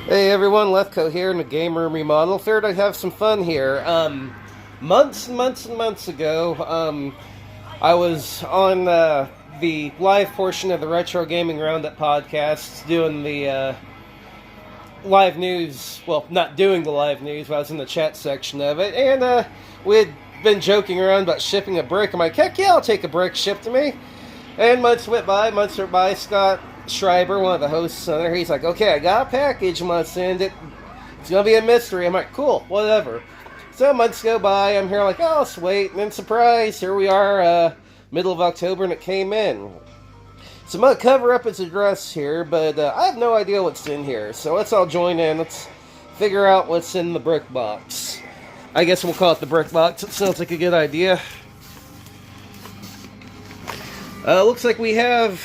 Hey everyone, Lefko here in the game room remodel. Third, I have some fun here. Months and months and months ago, I was on the live portion of the Retro Gaming Roundup podcast doing the live news. Well, not doing the live news, but I was in the chat section of it, and we had been joking around about shipping a brick. I'm like, heck yeah, I'll take a brick shipped to me. And months went by, Scott Schreiber, one of the hosts on there, he's like, okay, I got a package, I'm going to send it. It's going to be a mystery. I'm like, cool, whatever. So months go by, I'm here like, oh, let's wait. And then surprise, here we are, middle of October, and it came in. So I'm going to cover up its address here, but I have no idea what's in here. So let's all join in. Let's figure out what's in the brick box. I guess we'll call it the brick box. It sounds like a good idea. Looks like we have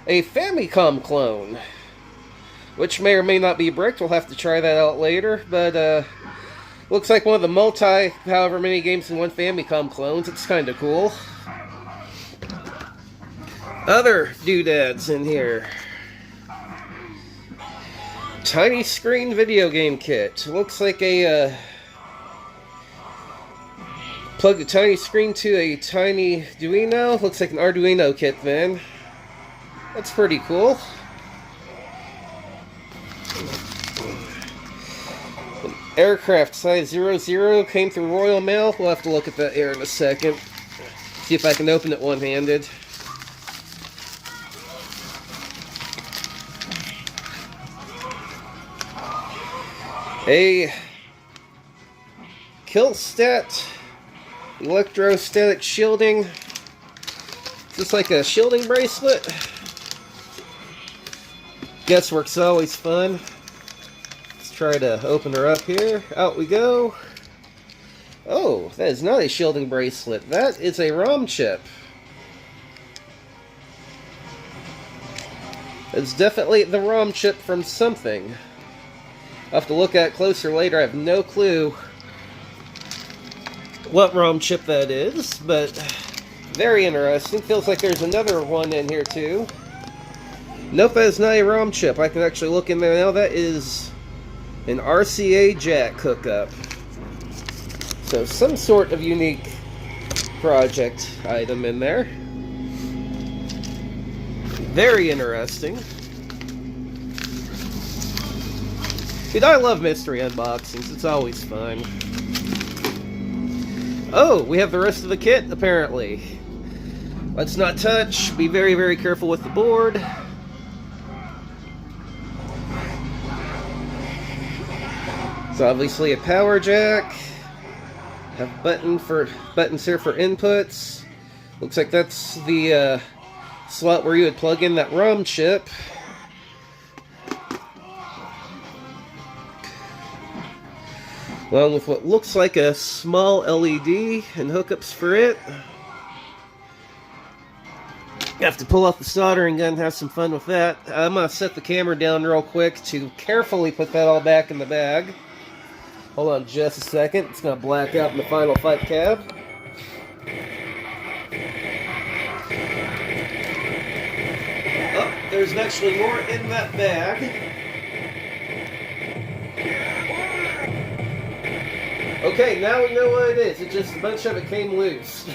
a Famicom clone, which may or may not be bricked. We'll have to try that out later, but looks like one of the however many games in one Famicom clones. It's kind of cool. Other doodads in here. Tiny screen video game kit. Looks like a plug the tiny screen to a tiny Arduino. Looks like an Arduino kit then. That's pretty cool. An aircraft size 00 came through Royal Mail. We'll have to look at that here in a second. See if I can open it one-handed. A Killstat electrostatic shielding. Just like a shielding bracelet. Guesswork's always fun. Let's try to open her up here. Out we go. Oh, that is not a shielding bracelet. That is a ROM chip. It's definitely the ROM chip from something. I'll have to look at it closer later. I have no clue what ROM chip that is, but very interesting. Feels like there's another one in here too. Nope, that is not a ROM chip. I can actually look in there now. That is an RCA jack hookup. So some sort of unique project item in there. Very interesting. Dude, I love mystery unboxings. It's always fun. Oh, we have the rest of the kit, apparently. Let's not touch. Be very, very careful with the board. So obviously a power jack. Have buttons here for inputs. Looks like that's the slot where you would plug in that ROM chip. Along with what looks like a small LED and hookups for it. Have to pull out the soldering gun and have some fun with that. I'm going to set the camera down real quick to carefully put that all back in the bag. Hold on just a second. It's going to black out in the Final Fight cab. Oh, there's actually more in that bag. Okay, now we know what it is. It's just a bunch of it came loose.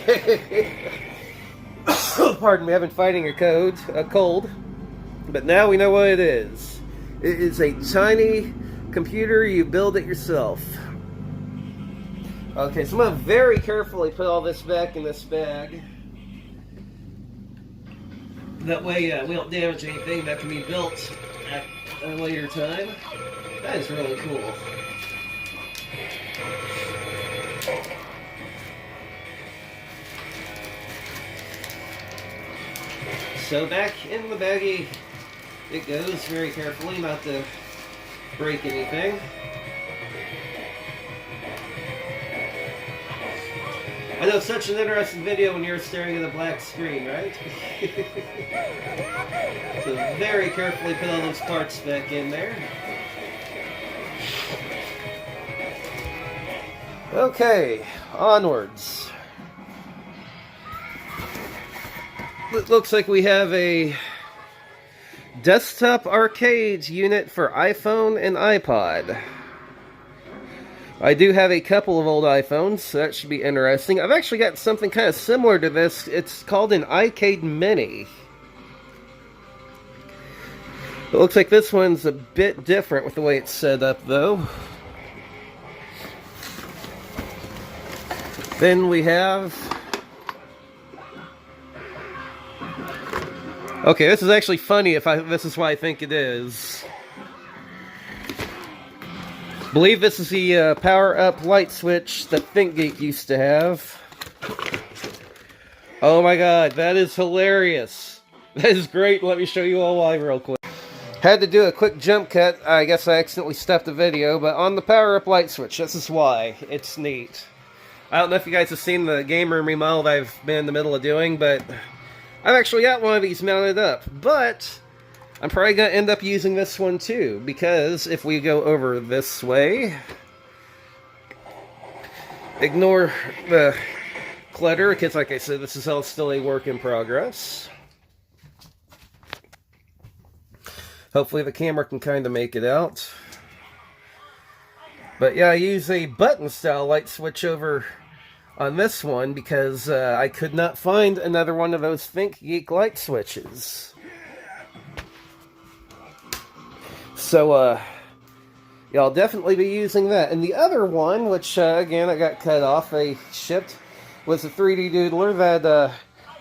Pardon me, I've been fighting a cold. But now we know what it is. It is a tiny computer. You build it yourself. Okay, so I'm going to very carefully put all this back in this bag. That way we don't damage anything that can be built at a later time. That is really cool. So back in the baggie it goes, very carefully, not to break anything. I know, such an interesting video when you're staring at a black screen, right? So very carefully put all those parts back in there. Okay, onwards. It looks like we have a desktop arcade unit for iPhone and iPod. I do have a couple of old iPhones, so that should be interesting. I've actually got something kind of similar to this. It's called an iCade Mini. It looks like this one's a bit different with the way it's set up, though. Then we have... Okay, this is actually funny this is what I think it is. I believe this is the power-up light switch that ThinkGeek used to have. Oh my god, that is hilarious. That is great. Let me show you all live real quick. Had to do a quick jump cut. I guess I accidentally stopped the video, but on the power-up light switch, this is why. It's neat. I don't know if you guys have seen the game room remodel that I've been in the middle of doing, but I've actually got one of these mounted up. But I'm probably going to end up using this one too, because if we go over this way, ignore the clutter, because like I said, this is all still a work in progress. Hopefully the camera can kind of make it out. But yeah, I use a button style light switch over on this one because I could not find another one of those ThinkGeek light switches. So, yeah, I'll definitely be using that. And the other one, which, again, I got cut off, I shipped, was a 3D doodler that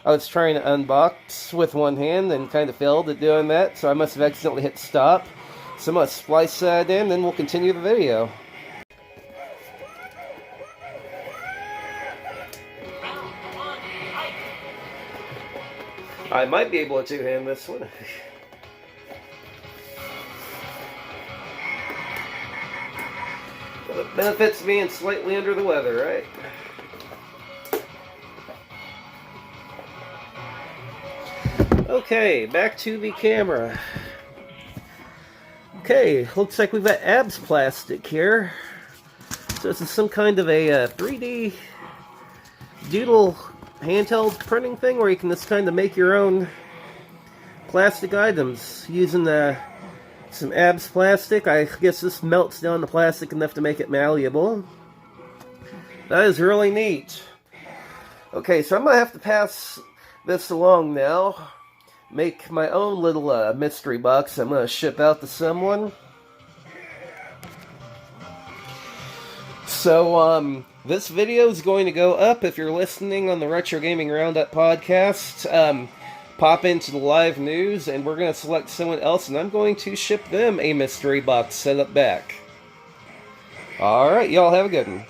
I was trying to unbox with one hand and kind of failed at doing that, so I must have accidentally hit stop. So I'm going to splice that in, then we'll continue the video. I might be able to two-hand this one. Well, it benefits being slightly under the weather, right? Okay, back to the camera. Okay, looks like we've got ABS plastic here. So this is some kind of a 3D doodle handheld printing thing where you can just kind of make your own plastic items using some ABS plastic. I guess this melts down the plastic enough to make it malleable. That is really neat. Okay, so I'm going to have to pass this along now. Make my own little mystery box I'm going to ship out to someone. So, this video is going to go up if you're listening on the Retro Gaming Roundup podcast. Pop into the live news, and we're going to select someone else, and I'm going to ship them a mystery box set up back. Alright, y'all have a good one.